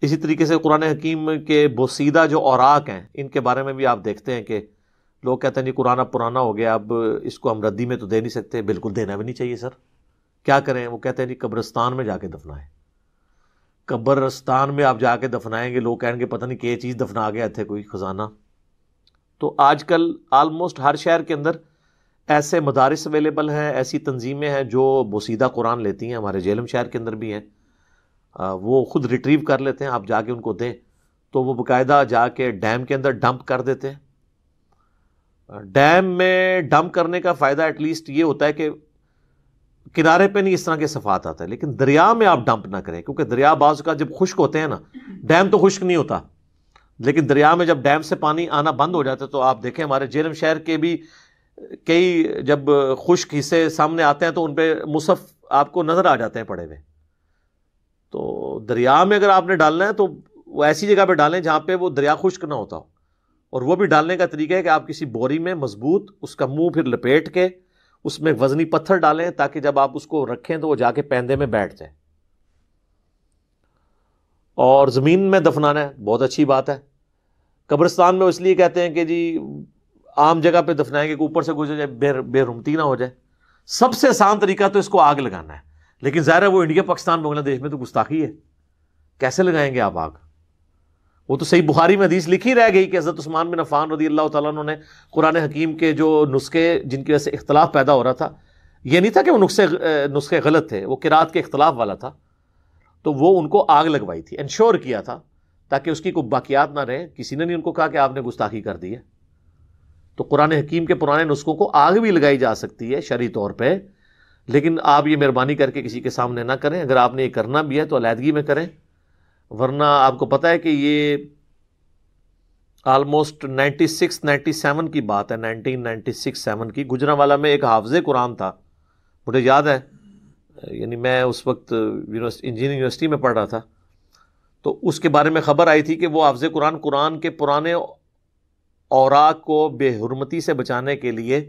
اسی طریقے سے قرآن حکیم کے بوسیدہ جو اوراق ہیں ان کے بارے میں بھی آپ دیکھتے ہیں کہ لوگ کہتے ہیں جی قرآن اب پرانا ہو گیا، اب اس کو ہم ردی میں تو دے نہیں سکتے۔ بالکل دینا بھی نہیں چاہیے سر، کیا کریں؟ وہ کہتے ہیں جی قبرستان میں جا کے دفنائیں۔ قبرستان میں آپ جا کے دفنائیں گے، لوگ کہیں گے پتہ نہیں کیا چیز دفنا گیا تھے، کوئی خزانہ۔ تو آج کل آلموسٹ ہر شہر کے اندر ایسے مدارس اویلیبل ہیں، ایسی تنظیمیں ہیں جو بوسیدہ قرآن لیتی ہیں، ہمارے جہلم شہر کے اندر بھی ہیں، وہ خود ریٹریو کر لیتے ہیں، آپ جا کے ان کو دیں تو وہ باقاعدہ جا کے ڈیم کے اندر ڈمپ کر دیتے ہیں۔ ڈیم میں ڈمپ کرنے کا فائدہ ایٹ لیسٹ یہ ہوتا ہے کہ کنارے پہ نہیں اس طرح کے صفات آتا ہے، لیکن دریا میں آپ ڈمپ نہ کریں، کیونکہ دریا بعض کا جب خشک ہوتے ہیں نا، ڈیم تو خشک نہیں ہوتا، لیکن دریا میں جب ڈیم سے پانی آنا بند ہو جاتا ہے تو آپ دیکھیں ہمارے جہلم شہر کے بھی کئی جب خشک حصے سامنے آتے ہیں تو ان پہ مصحف آپ کو نظر آ جاتے ہیں پڑے ہوئے۔ تو دریا میں اگر آپ نے ڈالنا ہے تو وہ ایسی جگہ پہ ڈالیں جہاں پہ وہ دریا خشک نہ ہوتا ہو، اور وہ بھی ڈالنے کا طریقہ ہے کہ آپ کسی بوری میں مضبوط اس کا منہ پھر لپیٹ کے اس میں وزنی پتھر ڈالیں تاکہ جب آپ اس کو رکھیں تو وہ جا کے پیندے میں بیٹھ جائے۔ اور زمین میں دفنانا ہے، بہت اچھی بات ہے۔ قبرستان میں اس لیے کہتے ہیں کہ جی عام جگہ پہ دفنائیں گے کہ اوپر سے گزر جائے، بے رحمتی نہ ہو جائے۔ سب سے آسان طریقہ تو اس کو آگ لگانا ہے، لیکن ظاہر ہے وہ انڈیا پاکستان بنگلہ دیش میں تو گستاخی ہے، کیسے لگائیں گے آپ آگ؟ وہ تو صحیح بخاری میں حدیث لکھی رہ گئی کہ حضرت عثمان بن عفان رضی اللہ تعالیٰ عنہ نے قرآن حکیم کے جو نسخے جن کی وجہ سے اختلاف پیدا ہو رہا تھا، یہ نہیں تھا کہ وہ نسخے غلط تھے، وہ قرات کے اختلاف والا تھا، تو وہ ان کو آگ لگوائی تھی، انشور کیا تھا تاکہ اس کی کوئی باقیات نہ رہیں۔ کسی نے نہیں ان کو کہا کہ آپ نے گستاخی کر دی ہے۔ تو قرآن حکیم کے پرانے نسخوں کو آگ بھی لگائی جا سکتی ہے شرعی طور پہ، لیکن آپ یہ مہربانی کر کے کسی کے سامنے نہ کریں۔ اگر آپ نے یہ کرنا بھی ہے تو علیحدگی میں کریں، ورنہ آپ کو پتہ ہے کہ یہ آلموسٹ 96-97 کی بات ہے، 1996-7 کی۔ گجرانوالہ میں ایک حافظ قرآن تھا، مجھے یاد ہے، یعنی میں اس وقت انجینئرنگ یونیورسٹی میں پڑھ رہا تھا، تو اس کے بارے میں خبر آئی تھی کہ وہ حافظ قرآن کے پرانے اوراق کو بے حرمتی سے بچانے کے لیے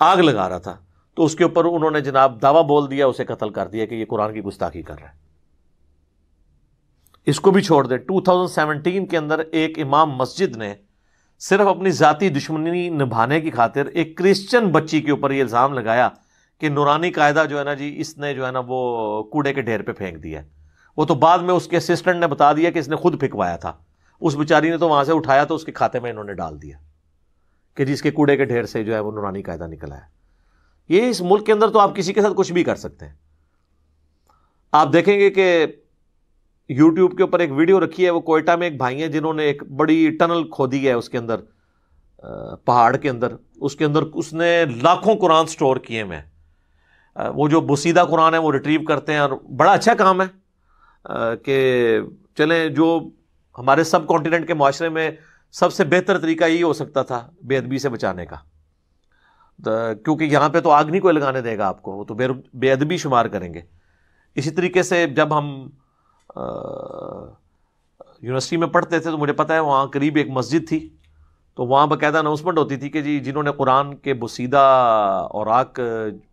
آگ لگا رہا تھا، تو اس کے اوپر انہوں نے جناب دعویٰ بول دیا، اسے قتل کر دیا کہ یہ قرآن کی گستاخی کر رہا ہے۔ اس کو بھی چھوڑ دیں۔ 2017 کے اندر ایک امام مسجد نے صرف اپنی ذاتی دشمنی نبھانے کی خاطر ایک کرسچن بچی کے اوپر یہ الزام لگایا کہ نورانی قاعدہ جو ہے نا جی، اس نے جو ہے نا وہ کوڑے کے ڈھیر پہ پھینک دیا ہے۔ وہ تو بعد میں اس کے اسسٹنٹ نے بتا دیا کہ اس نے خود پھینکوایا تھا، اس بیچاری نے تو وہاں سے اٹھایا تو اس کے کھاتے میں انہوں نے ڈال دیا کہ جی اس کے کوڑے کے ڈھیر سے جو ہے وہ نورانی قاعدہ نکلا ہے۔ یہ اس ملک کے اندر تو آپ کسی کے ساتھ کچھ بھی کر سکتے ہیں۔ آپ دیکھیں گے کہ یوٹیوب کے اوپر ایک ویڈیو رکھی ہے، وہ کوئٹہ میں ایک بھائی ہیں جنہوں نے ایک بڑی ٹنل کھودی ہے اس کے اندر، پہاڑ کے اندر، اس کے اندر اس نے لاکھوں قرآن سٹور کیے ہوئے ہیں۔ وہ جو بوسیدہ قرآن ہے وہ ریٹریو کرتے ہیں، اور بڑا اچھا کام ہے کہ چلیں، جو ہمارے سب کانٹیننٹ کے معاشرے میں سب سے بہتر طریقہ یہی ہو سکتا تھا بے ادبی سے بچانے کا، کیونکہ یہاں پہ تو آگ نہیں کوئی لگانے دے گا آپ کو، وہ تو بے ادبی شمار کریں گے۔ اسی طریقے سے جب ہم یونیورسٹی میں پڑھتے تھے تو مجھے پتہ ہے وہاں قریب ایک مسجد تھی، تو وہاں باقاعدہ اناؤنسمنٹ ہوتی تھی کہ جی جنہوں نے قرآن کے بوسیدہ اوراق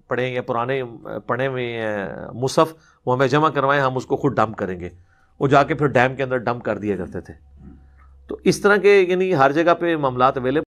پڑھے یا پرانے پڑھے ہوئے ہیں مصحف، وہ ہمیں جمع کروائیں، ہم اس کو خود ڈمپ کریں گے۔ وہ جا کے پھر ڈیم کے اندر ڈمپ کر دیا کرتے تھے۔ تو اس طرح کے یعنی ہر جگہ پہ معاملات اویلیبل